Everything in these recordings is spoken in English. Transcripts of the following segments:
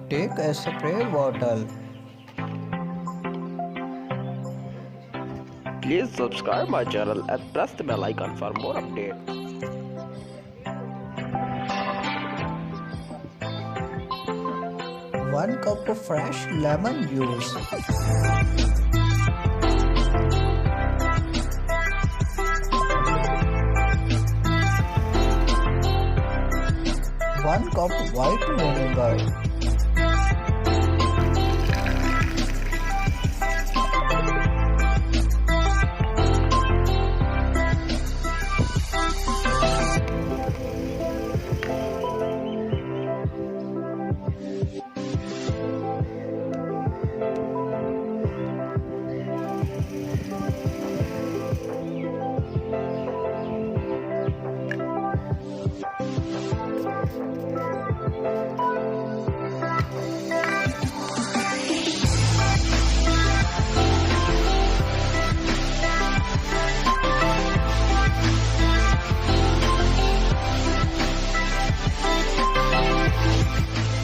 Take a spray bottle. Please subscribe my channel and press the bell icon for more updates. 1 cup of fresh lemon juice. 1 cup white vinegar.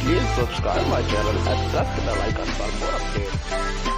'Please subscribe my channel and press the bell icon for more updates.